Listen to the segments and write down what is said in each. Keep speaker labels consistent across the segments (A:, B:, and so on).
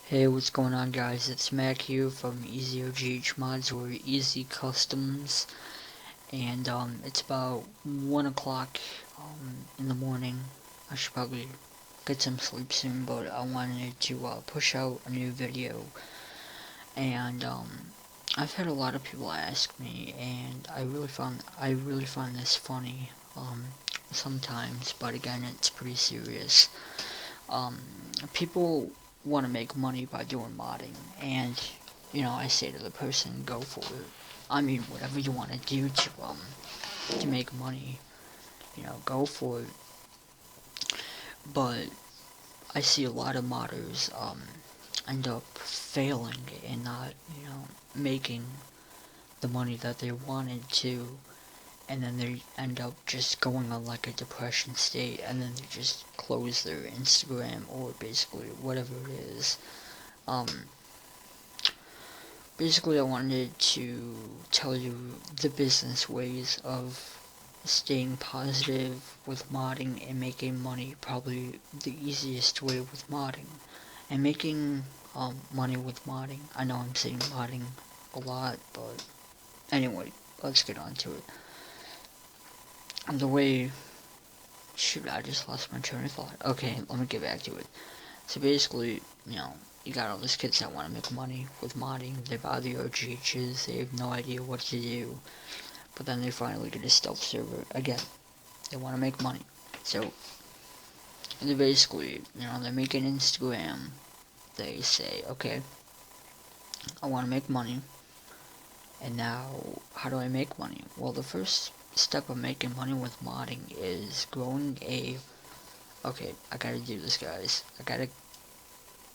A: Hey, what's going on, guys? It's Mac here from EasyOGH Mods or Easy Customs, and it's about 1 o'clock in the morning. I should probably get some sleep soon, but I wanted to push out a new video, and I've had a lot of people ask me, and I really find this funny sometimes, but again, it's pretty serious. um, People want to make money by doing modding, and I say to the person, go for it. I mean, whatever you want to do to make money, go for it. But I see a lot of modders end up failing and not, making the money that they wanted to, and then they end up just going on like a depression state, and then they just close their Instagram or basically whatever it is. Um, Basically, I wanted to tell you the business ways of staying positive with modding and making money. Probably the easiest way with modding and making money with modding. I know I'm saying modding a lot, but anyway, let's get on to it. And the way, shoot, I just lost my train of thought. Okay, let me get back to it. So basically, you got all these kids that want to make money with modding. They buy the OGHs, they have no idea what to do, but then they finally get a stealth server. Again, they want to make money. So, they basically, they make an Instagram. They say, okay, I want to make money, and now, how do I make money? Well, the first step of making money with modding is growing a... Okay, I gotta do this, guys. I gotta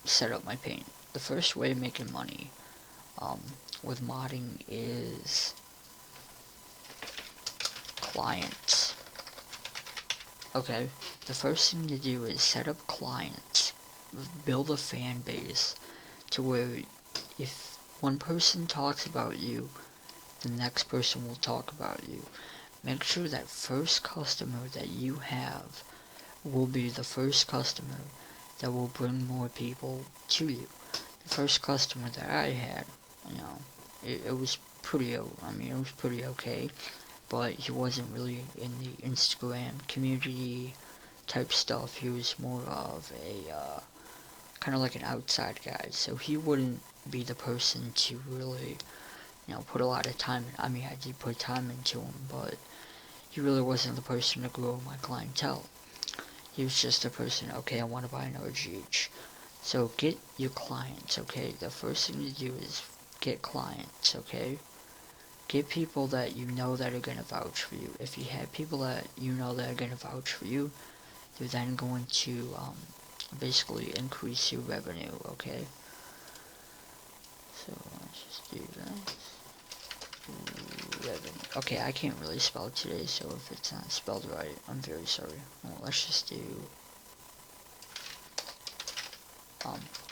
A: set up my paint. The first way of making money with modding is clients. Okay, the first thing to do is set up clients, build a fan base to where if one person talks about you, the next person will talk about you. Make sure that first customer that you have will be the first customer that will bring more people to you. The first customer that I had, it was pretty, it was pretty okay, but he wasn't really in the Instagram community type stuff. He was more of a, kind of like an outside guy, so he wouldn't be the person to really, put a lot of time in. I mean, I did put time into him, but he really wasn't the person to grow my clientele. He was just a person, okay, I want to buy an OGH. So get your clients, okay? The first thing to do is get clients, okay? Get people that you know that are going to vouch for you. If you have people that you know that are going to vouch for you, they're then going to basically increase your revenue, okay? So let's just do that. Revenue. Okay, I can't really spell today, so if it's not spelled right, I'm very sorry. Well, let's just do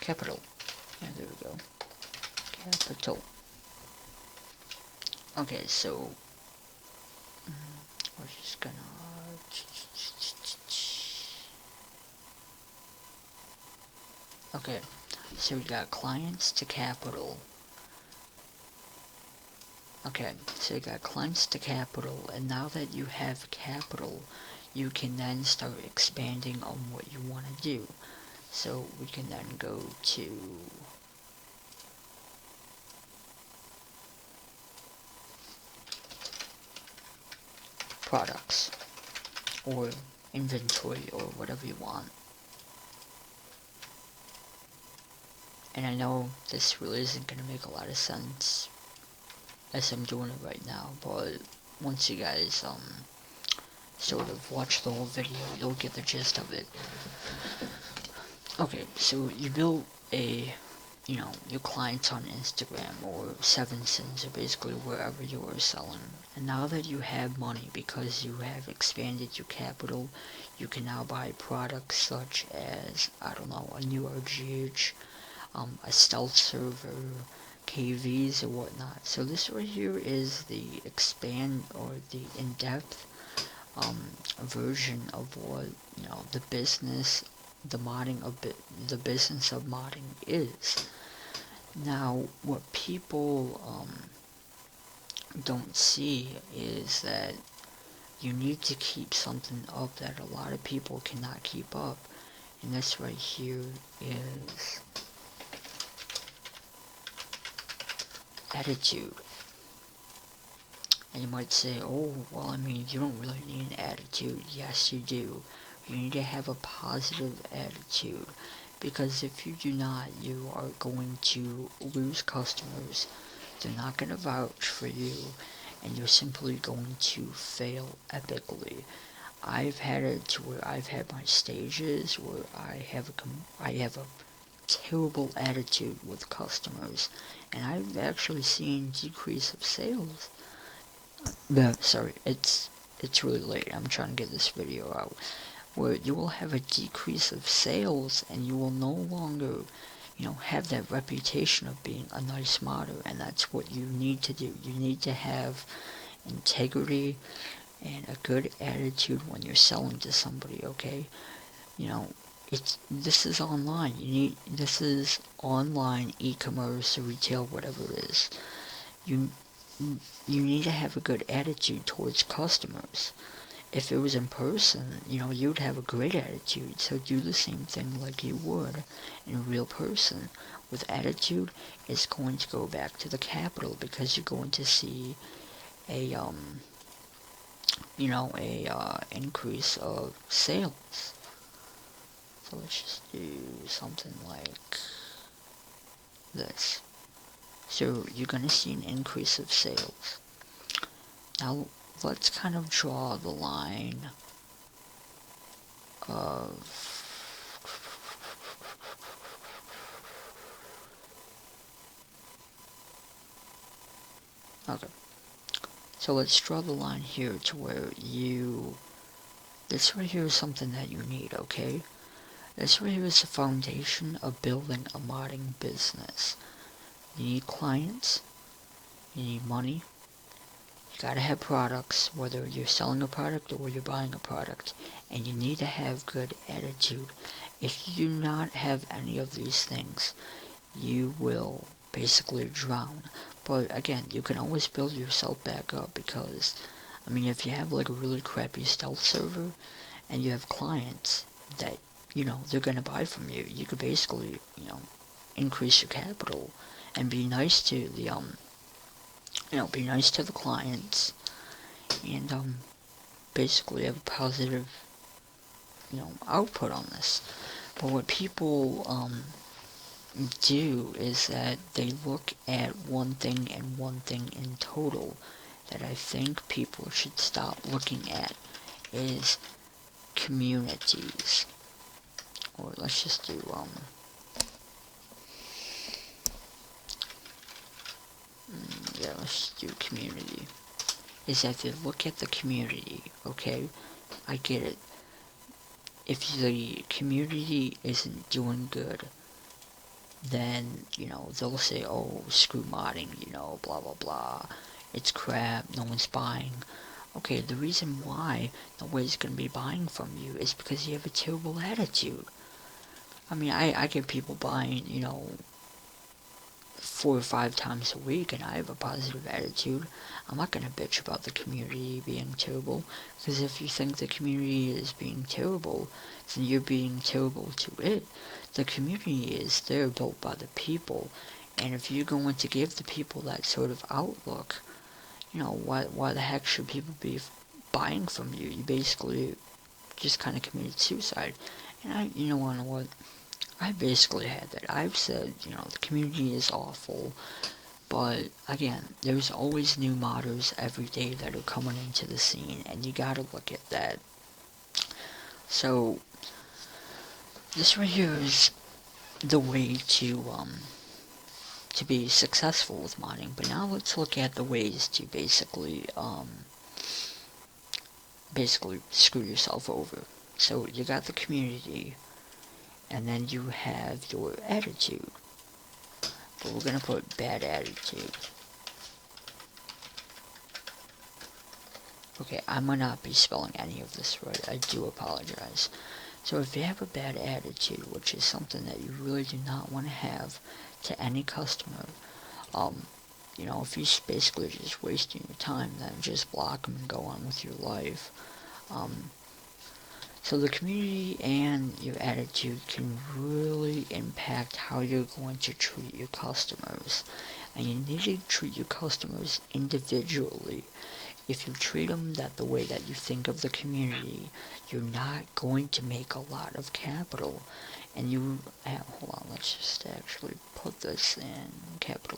A: capital. Yeah, there we go. Capital. Okay, so we're just gonna... Okay, so we got clients to capital. Okay, so you got clients to capital, and now that you have capital, you can then start expanding on what you want to do. So we can then go to products or inventory or whatever you want. And I know this really isn't going to make a lot of sense as I'm doing it right now, but once you guys sort of watch the whole video, you'll get the gist of it. Okay, so you build a, your clients on Instagram or Seven Sins or basically wherever you are selling. And now that you have money because you have expanded your capital, you can now buy products such as, I don't know, a new RGH, a stealth server, KVs or whatnot. So this right here is the expand or the in-depth version of what, the business the business of modding is. Now, what people don't see is that you need to keep something up that a lot of people cannot keep up, and this right here is attitude. And you might say, oh, well, I mean, you don't really need an attitude. Yes, you do. You need to have a positive attitude, because if you do not, you are going to lose customers. They're not going to vouch for you, and you're simply going to fail epically. I've had it to where I've had my stages where I have a terrible attitude with customers, and I've actually seen decrease of sales. Sorry, it's really late. I'm trying to get this video out. Where you will have a decrease of sales, and you will no longer, have that reputation of being a nice modder, and that's what you need to do. You need to have integrity and a good attitude when you're selling to somebody, okay? This is online. This is online e-commerce, retail, whatever it is. You need to have a good attitude towards customers. If it was in person, you'd have a great attitude, so do the same thing like you would in a real person. With attitude, it's going to go back to the capital, because you're going to see a increase of sales. So let's just do something like this. So you're going to see an increase of sales. Now let's kind of draw the line of okay. So let's draw the line here to where this right here is something that you need, okay? This right here is the foundation of building a modding business. You need clients, you need money, you gotta have products, whether you're selling a product or you're buying a product, and you need to have good attitude. If you do not have any of these things, you will basically drown. But again, you can always build yourself back up, because, I mean, if you have like a really crappy stealth server, and you have clients that, they're gonna buy from you, you could basically, increase your capital and be nice to the, be nice to the clients, and, basically have a positive, output on this. But what people, do is that they look at one thing and one thing in total that I think people should stop looking at, is communities. Or let's just do let's do community. Is that they look at the community, okay? I get it. If the community isn't doing good, then, they'll say, oh, screw modding, blah, blah, blah. It's crap, no one's buying. Okay, the reason why nobody's gonna be buying from you is because you have a terrible attitude. I mean, I get people buying, 4 or 5 times a week, and I have a positive attitude. I'm not gonna bitch about the community being terrible, because if you think the community is being terrible, then you're being terrible to it. The community is there, built by the people, and if you're going to give the people that sort of outlook, why the heck should people be buying from you? You basically just kind of committed suicide. And you know what? I basically had that. I've said, the community is awful, but again, there's always new modders every day that are coming into the scene, and you gotta look at that. So, this right here is the way to be successful with modding. But now let's look at the ways to basically screw yourself over. So you got the community, and then you have your attitude. But we're gonna put bad attitude. Okay, I might not be spelling any of this right. I do apologize. So if you have a bad attitude, which is something that you really do not want to have to any customer, you know, if he's basically just wasting your time, then just block him and go on with your life. So the community and your attitude can really impact how you're going to treat your customers. And you need to treat your customers individually. If you treat them the way that you think of the community, you're not going to make a lot of capital. And you, hold on, let's just actually put this in capital.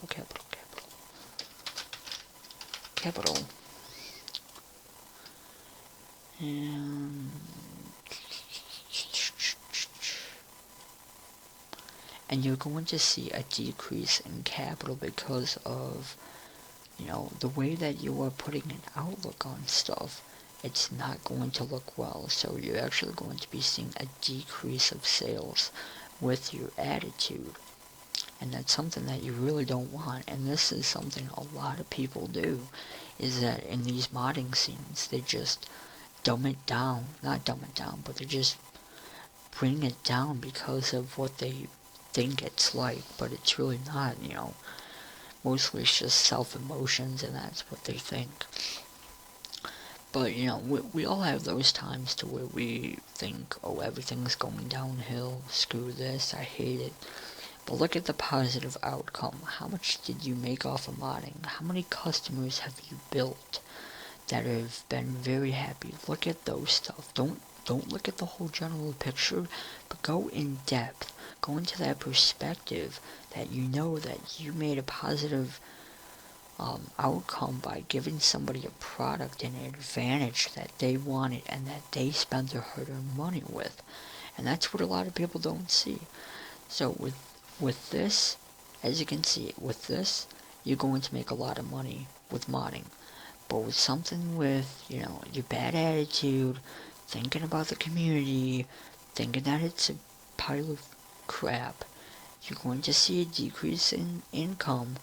A: And you're going to see a decrease in capital because of, you know, the way that you are putting an outlook on stuff. It's not going to look well, so you're actually going to be seeing a decrease of sales with your attitude. And that's something that you really don't want. And this is something a lot of people do, is that in these modding scenes, they just dumb it down. Not dumb it down, but they just bring it down because of what they think it's like. But it's really not, you know. Mostly it's just self-emotions, and that's what they think. But, you know, we all have those times to where we think, oh, everything's going downhill, screw this, I hate it. But look at the positive outcome. How much did you make off of modding? How many customers have you built that have been very happy? Look at those stuff. Don't look at the whole general picture, but go in depth. Go into that perspective that you know that you made a positive outcome by giving somebody a product and an advantage that they wanted and that they spent their hard-earned money with. And that's what a lot of people don't see. So with this, as you can see, with this, you're going to make a lot of money with modding. But with something with, you know, your bad attitude, thinking about the community, thinking that it's a pile of crap, you're going to see a decrease in income.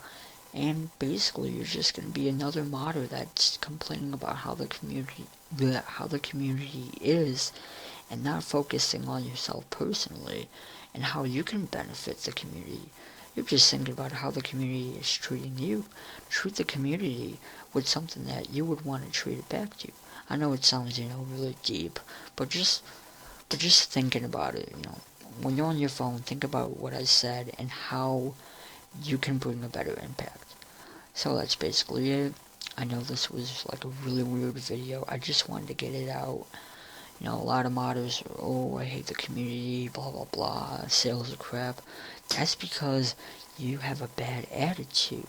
A: And basically, you're just going to be another modder that's complaining about how the community is, and not focusing on yourself personally and how you can benefit the community. You're just thinking about how the community is treating you. Treat the community with something that you would want to treat it back to you. I know it sounds, you know, really deep, but just thinking about it, you know, when you're on your phone, think about what I said and how you can bring a better impact. So that's basically it. I know this was like a really weird video. I just wanted to get it out. You know, a lot of modders are, oh, I hate the community, blah blah blah, sales are crap. That's because you have a bad attitude.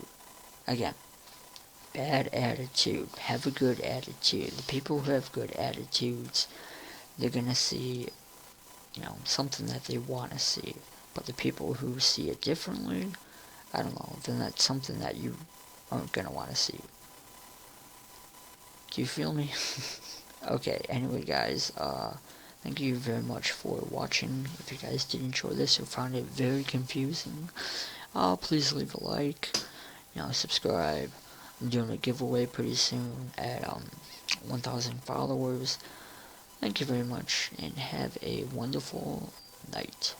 A: Again, bad attitude. Have a good attitude. The people who have good attitudes, they're gonna see, you know, something that they want to see. But the people who see it differently, I don't know, then that's something that you aren't gonna want to see. Do you feel me? Okay, anyway guys, thank you very much for watching. If you guys did enjoy this or found it very confusing, please leave a like, you know, subscribe. I'm doing a giveaway pretty soon at 1,000 followers. Thank you very much, and have a wonderful night.